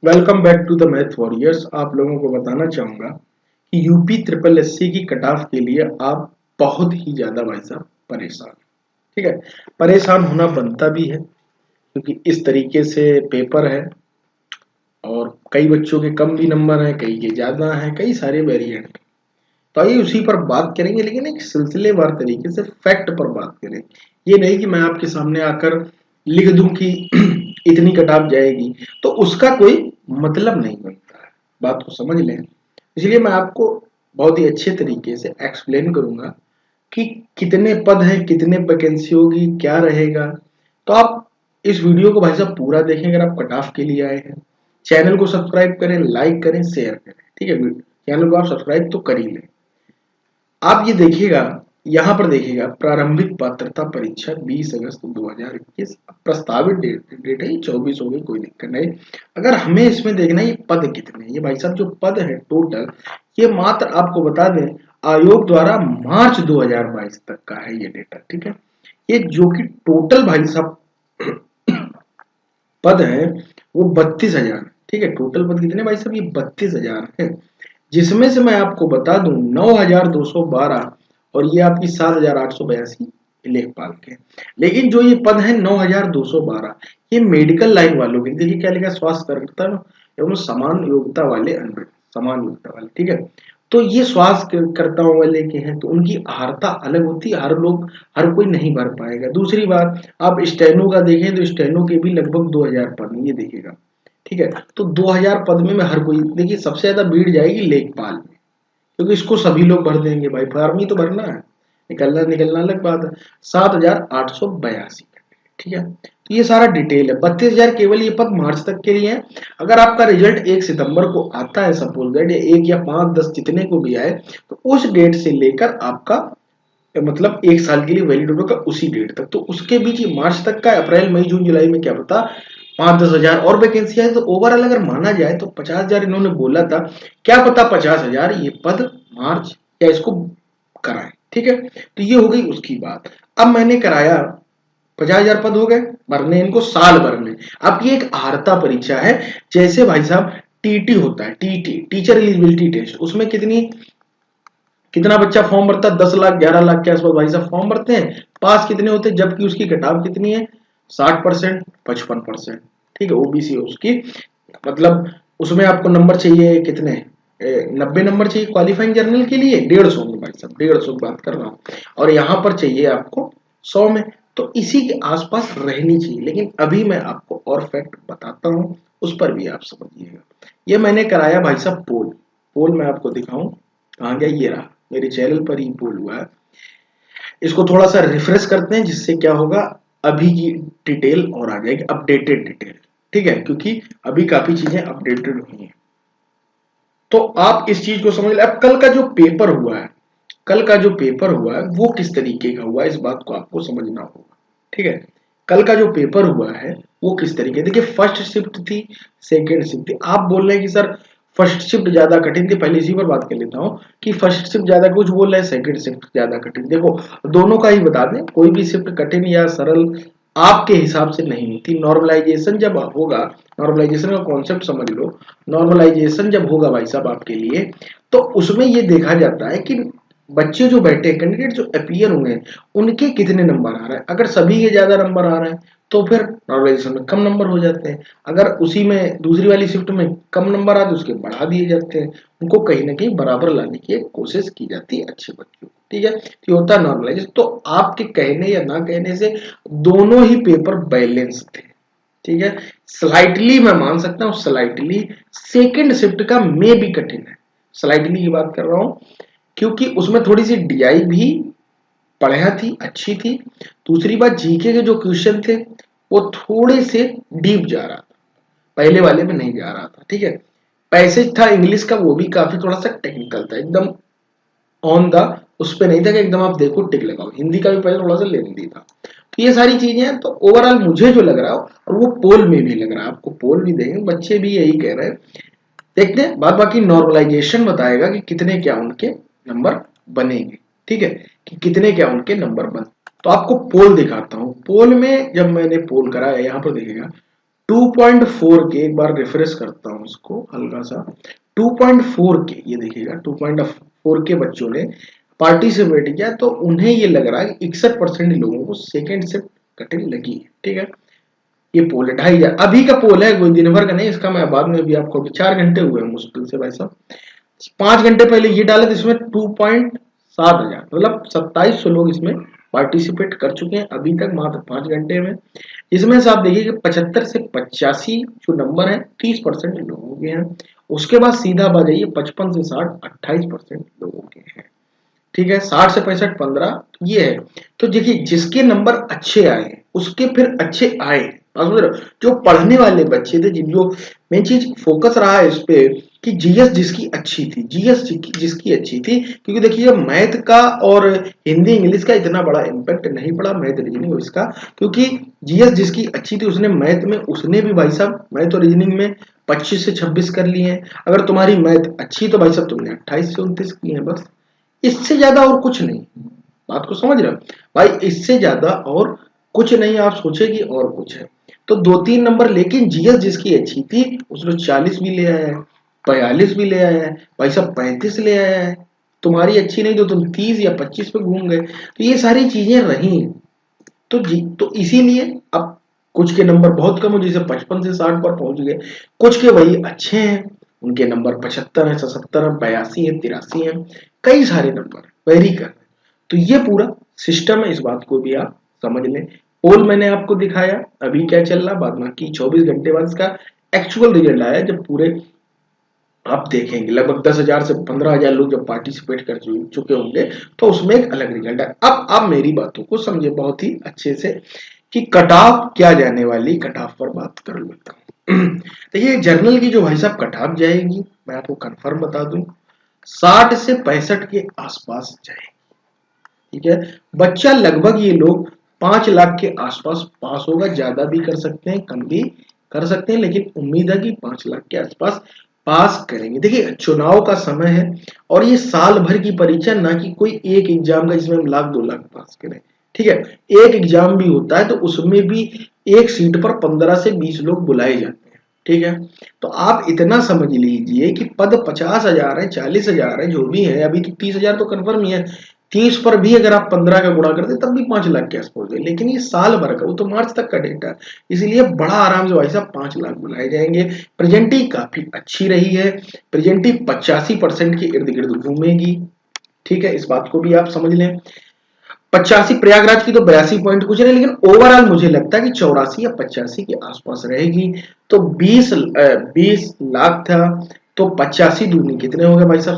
Welcome back to the math warriors. आप लोगों को बताना चाहूंगा कि यूपी ट्रिपल एससी की कट ऑफ के लिए आप बहुत ही ज्यादा भाई साहब परेशान हैं। ठीक है, परेशान होना बनता भी है क्योंकि इस तरीके से पेपर है और कई बच्चों के कम भी नंबर हैं, कई के ज्यादा हैं, कई सारे वेरिएंट। तो आइए उसी पर बात करेंगे, लेकिन एक सिलसिलेवार तरीके से फैक्ट पर बात करें। ये नहीं कि मैं आपके सामने आकर लिख दूं कि इतनी कटाव जाएगी, तो उसका कोई मतलब नहीं बनता है। बात को समझ लें, इसलिए मैं आपको बहुत ही अच्छे तरीके से एक्सप्लेन करूंगा कि कितने पद हैं, कितने वैकेंसी होगी, क्या रहेगा। तो आप इस वीडियो को भाई साहब पूरा देखें अगर आप कट ऑफ के लिए आए हैं। चैनल को सब्सक्राइब करें, लाइक करें, शेयर करें। ठीक है, चैनल को आप सब्सक्राइब तो कर ही लें। आप ये देखिएगा, यहाँ पर देखिएगा प्रारंभिक पात्रता परीक्षा 20 अगस्त 2021। प्रस्तावित डेट है 24 हो गई, कोई दिक्कत नहीं। अगर हमें इसमें देखना है ये पद कितने हैं, ये भाई साहब जो पद है टोटल, ये मात्र आपको बता दें आयोग द्वारा मार्च 2022 तक का है ये डेटा। ठीक है, ये जो कि टोटल भाई साहब पद है वो 32,000। ठीक है, टोटल पद कितने भाई साहब, ये 32,000 है। जिसमें से मैं आपको बता दूं 9,212 और ये आपकी 7,882 लेखपाल के। लेकिन जो ये पद है 9,212, ये मेडिकल लाइन वालों के। देखिए क्या लिखा है, स्वास्थ्य कार्यकर्ता एवं समान योग्यता वाले अनरिट, समान योग्यता वाले। ठीक है, तो ये स्वास्थ्य कर्ताओं वाले के हैं, तो उनकी अर्हता अलग होती है। हर कोई नहीं भर पाएगा। दूसरी बात, आप स्टेनो का देखें तो स्टेनो के भी लगभग 2,000 पद हैं, ये देखिएगा। ठीक है, तो 2,000 पद में हर कोई, देखिए सबसे ज्यादा भीड़ जाएगी लेखपाल में, क्योंकि इसको सभी लोग भर देंगे भाई, फॉर्म ही तो भरना है, निकलना निकलना अलग बात है। 7,882। ठीक है, तो ये सारा डिटेल है। 32,000 केवल ये पद मार्च तक के लिए है। अगर आपका रिजल्ट 1 सितंबर को आता है, सपोज दैट, या 1 या 5 10 जितने को भी आए, तो उस डेट से लेकर आपका मतलब 1 साल के लिए वैलिड होगा उसी डेट तक। तो उसके बीच ये मार्च तक का, अप्रैल मई जून जुलाई में क्या पता 5-10 हजार और वैकेंसी है। तो ओवरऑल अगर माना जाए तो 50,000 इन्होंने बोला था, क्या पता 50,000 ये पद मार्च या इसको कराए। ठीक है, तो ये हो गई उसकी बात। अब मैंने कराया, 50,000 पद हो गए, भरने इनको साल भर में। अब ये एक आर्हता परीक्षा है। जैसे भाई साहब टीटी होता है, टीटी टीचर एलिजिबिलिटी टेस्ट, उसमें कितना बच्चा फॉर्म भरता है, 10 लाख 11 लाख के आसपास भाई साहब फॉर्म भरते हैं। पास कितने होते हैं, जबकि उसकी कटाव कितनी है, 60%, 55%। ठीक है, ओबीसी है उसकी, मतलब उसमें आपको नंबर चाहिए कितने, 90 नंबर चाहिए क्वालिफाइंग जनरल के लिए, 150 में भाई साहब, 150 की बात कर रहा हूँ। और यहाँ पर चाहिए आपको 100 में। तो इसी के आसपास रहनी चाहिए। लेकिन अभी मैं आपको और फैक्ट बताता हूँ, उस पर भी आप समझिएगा। ये मैंने कराया भाई साहब पोल। पोल मैं आपको दिखाऊं, कहाँ गया, ये रहा, मेरे चैनल पर ही पोल हुआ है। इसको थोड़ा सा रिफ्रेश करते हैं, जिससे क्या होगा, अभी की डिटेल और आ जाएगी, अपडेटेड डिटेल। ठीक है, क्योंकि अभी काफी चीजें अपडेटेड हुई हैं। तो आप इस चीज को समझ लें। अब कल का जो पेपर हुआ है, कल का जो पेपर हुआ है वो किस तरीके का हुआ है, इस बात को आपको समझना होगा। ठीक है, कल का जो पेपर हुआ है वो किस तरीके, देखिए फर्स्ट शिफ्ट थी, सेकेंड शिफ्ट थी। आप बोल रहे हैं कि सर फर्स्ट शिफ्ट ज्यादा कठिन थी, पहले इसी पर बात कर लेता हूँ कि फर्स्ट शिफ्ट ज्यादा, कुछ बोल रहे हैं सेकेंड शिफ्ट ज्यादा कठिन। देखो दोनों का ही बता दें, कोई भी शिफ्ट कठिन या सरल आपके हिसाब से नहीं होती। नॉर्मलाइजेशन जब होगा, नॉर्मलाइजेशन का कॉन्सेप्ट समझ लो। नॉर्मलाइजेशन जब होगा भाई साहब आपके लिए, तो उसमें ये देखा जाता है कि बच्चे जो बैठे, कैंडिडेट जो अपीयर हुए हैं, उनके कितने नंबर आ रहा है। अगर सभी के ज्यादा नंबर आ रहे हैं तो फिर नॉर्मलाइजेशन में कम नंबर हो जाते हैं। अगर उसी में दूसरी वाली शिफ्ट में कम नंबर आते उसके बढ़ा दिए जाते हैं। उनको कहीं ना कहीं बराबर लाने की कोशिश की जाती है अच्छे बच्चों को। ठीक है, तो ये होता है नॉर्मलाइजेशन। तो आपके कहने या ना कहने से दोनों ही पेपर बैलेंस थे। ठीक है, स्लाइटली मैं मान सकता हूँ, स्लाइटली सेकेंड शिफ्ट का में भी कठिन है। स्लाइटली की बात कर रहा हूं क्योंकि उसमें थोड़ी सी डीआई भी बढ़िया थी, अच्छी थी। दूसरी बात, जीके के जो क्वेश्चन थे वो थोड़े से डीप जा रहा था, पहले वाले में नहीं जा रहा था। ठीक है, पैसेज था इंग्लिश का, वो भी काफी थोड़ा सा टेक्निकल था, एकदम ऑन द उस पे नहीं था कि एकदम आप देखो टिक लगाओ। हिंदी का भी पहले थोड़ा सा लेंदी था। तो ये सारी चीजें हैं। तो ओवरऑल मुझे जो लग रहा है, और वो पोल में भी लग रहा है, आपको पोल भी देंगे, बच्चे भी यही कह रहे हैं। देखते हैं, बाद बाकी नॉर्मलाइजेशन बताएगा कि कितने क्या उनके नंबर बनेंगे। ठीक है, कि कितने क्या उनके नंबर बन। तो आपको पोल दिखाता हूं। पोल में जब मैंने पोल कराया, यहाँ पर देखिएगा 2.4 के, एक बार रिफ्रेश करता हूं इसको हल्का सा, 2.4 के, ये देखिएगा 2.4 के बच्चों ने पार्टिसिपेट किया, तो उन्हें ये लग रहा है कि 61% लोगों को सेकेंड शिफ्ट कटिंग लगी है। ठीक है, ये पोल है 2,500, अभी का पोल है, कोई दिन भर का नहीं, इसका मैं बाद में भी आपको, 4 घंटे हुए मुश्किल से भाई साहब, 5 घंटे पहले ये डाले तो इसमें 2.7 हजार, मतलब 2700 लोग इसमें पार्टिसिपेट कर चुके हैं अभी तक मात्र 5 घंटे में। इसमें से आप देखिए कि 75 से 85 जो नंबर है 30% लोगों के हैं। उसके बाद सीधा बात जाइए 55 से 60 28% लोगों के हैं। ठीक है, 60 से 65 15, ये है। तो देखिए जिसके नंबर अच्छे आए उसके फिर अच्छे आए, आप समझ रहे हो? जो पढ़ने वाले बच्चे थे, जिन जो मेन चीज फोकस रहा है इस पे कि जीएस जिसकी अच्छी थी, जीएस जिसकी अच्छी थी, क्योंकि देखिए मैथ का और हिंदी इंग्लिश का इतना बड़ा इम्पैक्ट नहीं पड़ा, मैथ रीजनिंग इसका, क्योंकि जीएस जिसकी अच्छी थी उसने मैथ में, उसने भी भाई साहब मैथ और रीजनिंग में 25 से 26 कर लिए हैं। अगर तुम्हारी मैथ अच्छी तो भाई साहब तुमने 28 से 29 किए हैं, बस इससे ज्यादा और कुछ नहीं। बात को समझ रहे हो भाई, इससे ज्यादा और कुछ नहीं, आप सोचे कि और कुछ है तो 2-3 नंबर, लेकिन जीएस जिसकी अच्छी थी उसने 40 भी ले आया है, 42 भी ले आया है, भाई साहब 35 ले आया है। तुम्हारी अच्छी नहीं तो तुम 30 या 25 पे घूम गए, तो ये सारी चीजें रही। तो इसीलिए अब कुछ के नंबर बहुत कम हो, जैसे 55 से 60 पर पहुंच गए, कुछ के वही अच्छे हैं, उनके नंबर 75 है, 77 है, 82 है, 83 है, कई सारे नंबर वेरी कर। तो ये पूरा सिस्टम है, इस बात को भी आप समझ लें। पोल मैंने आपको दिखाया अभी क्या चल रहा, बाद बाकी 24 घंटे बाद इसका एक्चुअल रिजल्ट आया, जब पूरे आप देखेंगे लगभग 10,000 से 15,000 लोग जब पार्टिसिपेट कर चुके होंगे, तो उसमें एक अलग रिजल्ट है। अब आप मेरी बातों को समझे बहुत ही अच्छे से कि कट ऑफ क्या जाने वाली, कट ऑफ पर बात कर लेता हूँ। देखिए जर्नल की जो भाई साहब कट ऑफ जाएगी, मैं आपको कंफर्म बता दूं, 60 से 65 के आसपास जाएगी। ठीक है, बच्चा लगभग ये लोग 5 लाख के आसपास पास होगा, ज्यादा भी कर सकते हैं, कम भी कर सकते हैं, लेकिन उम्मीद है कि 5 लाख के आसपास पास करेंगे। देखिए चुनाव का समय है और ये साल भर की परीक्षा, ना कि कोई एक एग्जाम का जिसमें हम लाख 2 लाख पास करें। ठीक है, एक एग्जाम भी होता है तो उसमें भी एक सीट पर 15 से 20 लोग बुलाए जाते हैं। ठीक है, तो आप इतना समझ लीजिए कि पद 50,000 है, 40,000 है, जो भी है, अभी तो 30,000 तो कन्फर्म ही है, 30 पर भी अगर आप 15 का गुणा करते तब भी 5 लाख के आसपास है, लेकिन ये साल भर का, वो तो मार्च तक का डेटा है, इसलिए बड़ा आराम से भाई साहब 5 लाख बुलाए जाएंगे। प्रेजेंटी काफी अच्छी रही है, प्रेजेंटी 85% के इर्द गिर्द घूमेगी। ठीक है, इस बात को भी आप समझ लें। 85 प्रयागराज की तो 82 पॉइंट कुछ नहीं, लेकिन ओवरऑल मुझे लगता है कि 84 या 85 के आसपास रहेगी। तो 20 लाख था, तो 85 दूनी कितने हो गए भाई साहब,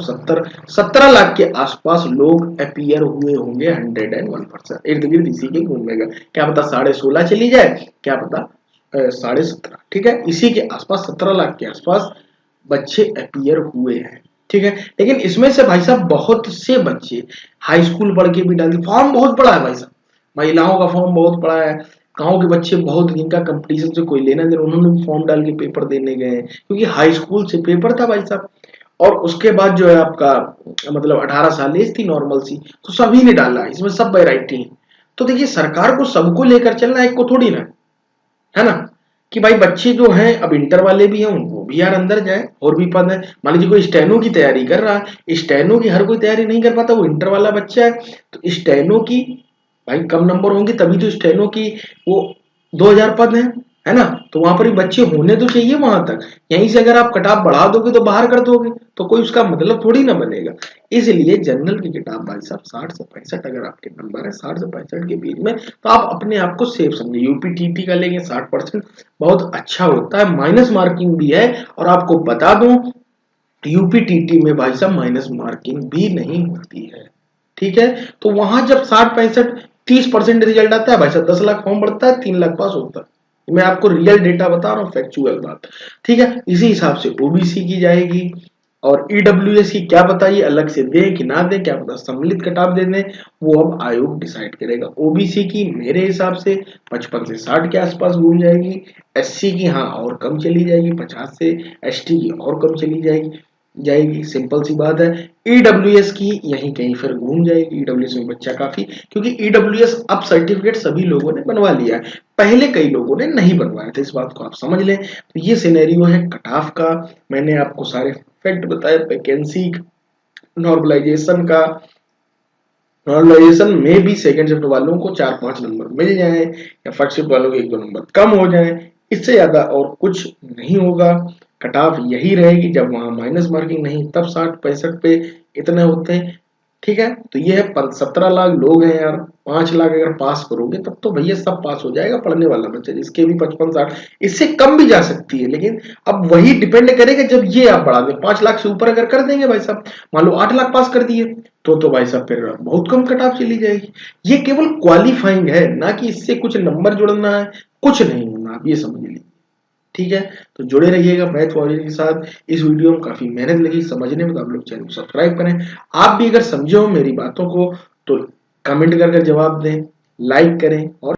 17 लाख के आसपास लोग अपीयर हुए होंगे, 101%, इर्द गिर्द इसी के घूमेगा। क्या पता 16.5 चली जाए, क्या पता 17.5। ठीक है, इसी के आसपास 17 लाख के आसपास बच्चे अपीयर हुए हैं। ठीक है, लेकिन इसमें से भाई साहब बहुत से बच्चे हाई स्कूल पढ़ के भी डालते, फॉर्म बहुत बड़ा है भाई साहब, महिलाओं का फॉर्म बहुत बड़ा है, गांव के बच्चे बहुत, जिनका कंपटीशन से कोई लेना देना, उन्होंने भी फॉर्म डाल के पेपर देने गए, क्योंकि हाई स्कूल से पेपर था भाई साहब। और उसके बाद जो है आपका मतलब 18 साल एज थी नॉर्मल सी, तो सभी ने डाला, इसमें सब वैरायटी है। तो देखिए सरकार को सबको लेकर चलना है, एक को थोड़ी ना, है ना, कि भाई बच्चे जो हैं अब इंटर वाले भी हैं, उनको भी यार अंदर जाए, और भी पद है। मान लीजिए कोई स्टेनो की तैयारी कर रहा है, स्टेनो की हर कोई तैयारी नहीं कर पाता, वो इंटर वाला बच्चा है, तो स्टेनो की भाई कम नंबर होंगे तभी तो स्टेनो की वो 2,000 पद है ना, तो वहां पर भी बच्चे होने तो चाहिए वहां तक। यहीं से अगर आप कटाव बढ़ा दोगे तो बाहर कर दोगे, तो कोई उसका मतलब थोड़ी ना बनेगा। इसलिए जनरल की किताब भाई साहब 60 से 65 अगर आपके नंबर है, 60 से 65 के बीच में, तो आप अपने आप को सेफ समझे। यूपीटीटी का लेंगे 60% बहुत अच्छा होता है, माइनस मार्किंग भी है, और आपको बता दूं यूपीटीटी में भाई साहब माइनस मार्किंग भी नहीं होती है। ठीक है, तो वहां जब 60 65 30% रिजल्ट आता है भाई साहब, 10 लाख फॉर्म बढ़ता है, 3 लाख पास होता है। मैं आपको रियल डेटा बता रहा हूँ, फैक्चुअल बात। ठीक है, इसी हिसाब से ओबीसी की जाएगी, और ईडब्ल्यूएस की क्या बताइए, अलग से दें कि ना दें, क्या पता सम्मिलित कटाव दे दें, वो अब आयोग डिसाइड करेगा। ओबीसी की मेरे हिसाब से 55 से 60 के आसपास घूम जाएगी, एससी की हाँ और कम चली जाएगी 50 से, एसटी की और कम चली जाएगी। जाएगी, सिंपल सी बात है। ईडब्ल्यूएस की यहीं कहीं फिर घूम जाएगी, ईडब्ल्यूएस में बच्चा काफी, क्योंकि ईडब्ल्यूएस अब सर्टिफिकेट सभी लोगों ने बनवा लिया है, पहले कई लोगों ने नहीं बनवाया था, इस बात को आप समझ लें। तो ये सिनेरियो है कट ऑफ का, मैंने आपको सारे फैक्ट बताए, वैकेंसी नॉर्मलाइजेशन का। नॉर्मलाइजेशन में भी सेकंड शिफ्ट वालों को 4-5 नंबर मिल जाए या फर्स्ट शिफ्ट वालों के 1-2 नंबर कम हो जाए, इससे ज्यादा और कुछ नहीं होगा। कट ऑफ यही रहेगी, जब वहां माइनस मार्किंग नहीं तब 60-65 पे इतने होते हैं। ठीक है, तो ये है 17 लाख लोग हैं यार, 5 लाख अगर पास करोगे तब तो भैया सब पास हो जाएगा, पढ़ने वाला बच्चा जिसके भी 55-60, इससे कम भी जा सकती है, लेकिन अब वही डिपेंड करेगा जब ये आप बढ़ा दें। 5 लाख से ऊपर अगर कर देंगे भाई साहब, मान लो 8 लाख पास कर दिए, तो भाई साहब फिर बहुत कम कट ऑफ चली जाएगी। ये केवल क्वालिफाइंग है, ना कि इससे कुछ नंबर जुड़ना है, कुछ नहीं होना, आप ये समझ लीजिए। ठीक है, तो जुड़े रहिएगा मैथ वॉरियर के साथ। इस वीडियो में काफी मेहनत लगी समझने में, तो आप लोग चैनल को सब्सक्राइब करें। आप भी अगर समझे हो मेरी बातों को तो कमेंट कर जवाब दें, लाइक करें और